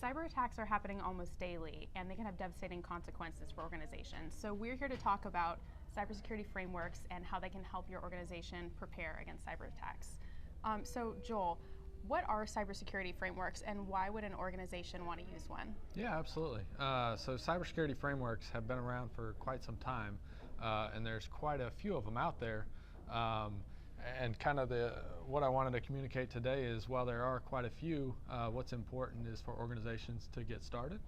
Cyber attacks are happening almost daily, and they can have devastating consequences for organizations. So we're here to talk about cybersecurity frameworks and how they can help your organization prepare against cyber attacks. So Joel, what are cybersecurity frameworks, and why would an organization want to use one? Yeah, absolutely. So cybersecurity frameworks have been around for quite some time, and there's quite a few of them out there. And kind of what I wanted to communicate today is, while there are quite a few, what's important is for organizations to get started.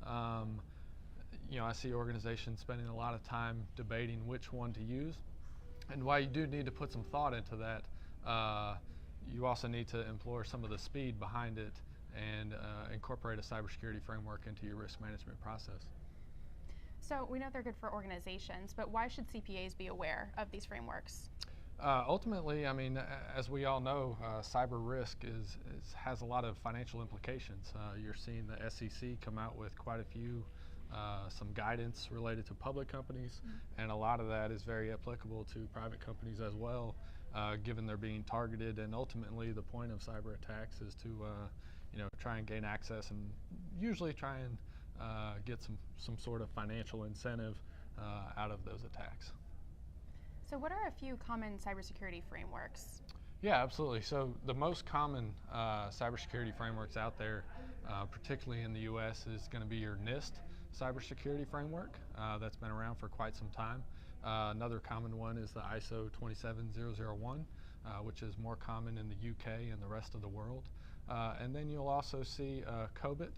I see organizations spending a lot of time debating which one to use, and while you do need to put some thought into that, you also need to employ some of the speed behind it and incorporate a cybersecurity framework into your risk management process. So we know they're good for organizations, but why should CPAs be aware of these frameworks? Ultimately, I mean, as we all know, cyber risk has a lot of financial implications. You're seeing the SEC come out with quite a few, some guidance related to public companies, and a lot of that is very applicable to private companies as well, given they're being targeted. And ultimately, the point of cyber attacks is to, try and gain access and usually try and get some sort of financial incentive out of those attacks. So what are a few common cybersecurity frameworks? Yeah, absolutely. So the most common cybersecurity frameworks out there, particularly in the US, is going to be your NIST cybersecurity framework. That's been around for quite some time. Another common one is the ISO 27001, which is more common in the UK and the rest of the world. And then you'll also see COBIT,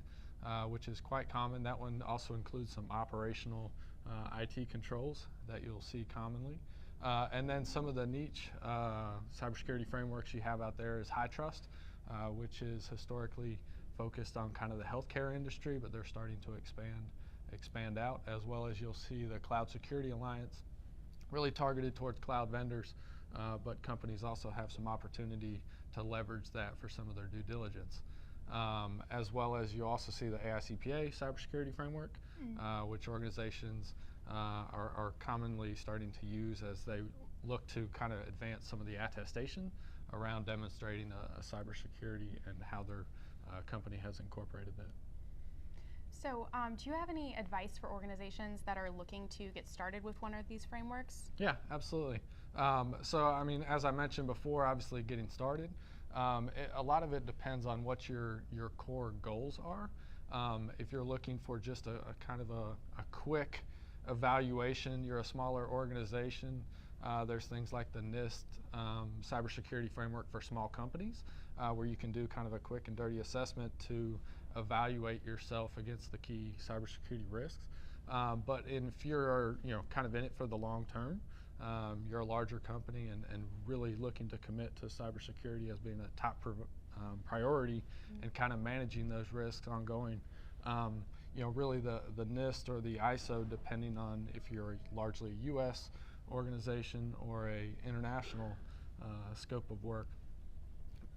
which is quite common. That one also includes some operational IT controls that you'll see commonly. And then some of the niche cybersecurity frameworks you have out there is HITRUST, which is historically focused on kind of the healthcare industry, but they're starting to expand out, as well as you'll see the Cloud Security Alliance, really targeted towards cloud vendors, but companies also have some opportunity to leverage that for some of their due diligence. As well as you also see the AICPA cybersecurity framework, which organizations are commonly starting to use as they look to kind of advance some of the attestation around demonstrating a cybersecurity and how their company has incorporated that. So do you have any advice for organizations that are looking to get started with one of these frameworks? Yeah, absolutely. So I mean, as I mentioned before, obviously getting started, a lot of it depends on what your core goals are. If you're looking for just a kind of a quick evaluation, you're a smaller organization, there's things like the NIST cybersecurity framework for small companies, where you can do kind of a quick and dirty assessment to evaluate yourself against the key cybersecurity risks. But if you're kind of in it for the long term, you're a larger company and really looking to commit to cybersecurity as being a top priority and kind of managing those risks ongoing. Really the NIST or the ISO, depending on if you're largely a U.S. organization or a international scope of work,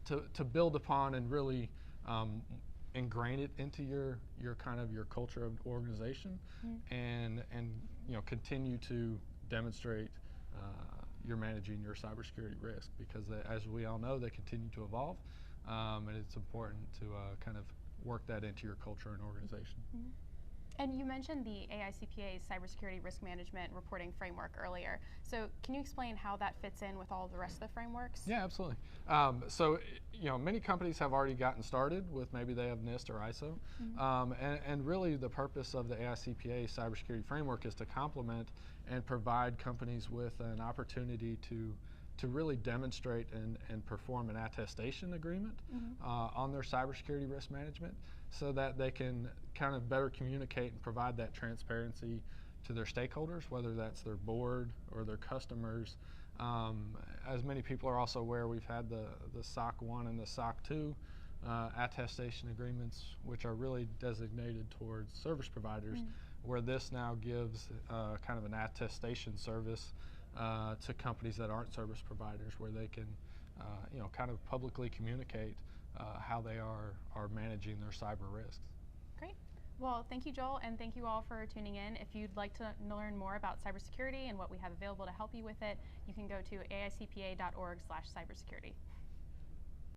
to build upon and really ingrain it into your culture of organization, and continue to demonstrate you're managing your cybersecurity risk, because as we all know, they continue to evolve, and it's important to kind of work that into your culture and organization. And you mentioned the AICPA Cybersecurity Risk Management Reporting Framework earlier. So can you explain how that fits in with all of the rest of the frameworks? Yeah, absolutely. So many companies have already gotten started with, maybe they have NIST or ISO, and really the purpose of the AICPA Cybersecurity Framework is to complement and provide companies with an opportunity to really demonstrate and perform an attestation agreement on their cybersecurity risk management, so that they can kind of better communicate and provide that transparency to their stakeholders, whether that's their board or their customers. As many people are also aware, we've had the SOC 1 and the SOC 2 attestation agreements, which are really designated towards service providers, where this now gives kind of an attestation service to companies that aren't service providers, where they can kind of publicly communicate how they are managing their cyber risks. Great. Well, thank you, Joel, and thank you all for tuning in. If you'd like to learn more about cybersecurity and what we have available to help you with it, you can go to aicpa.org/cybersecurity.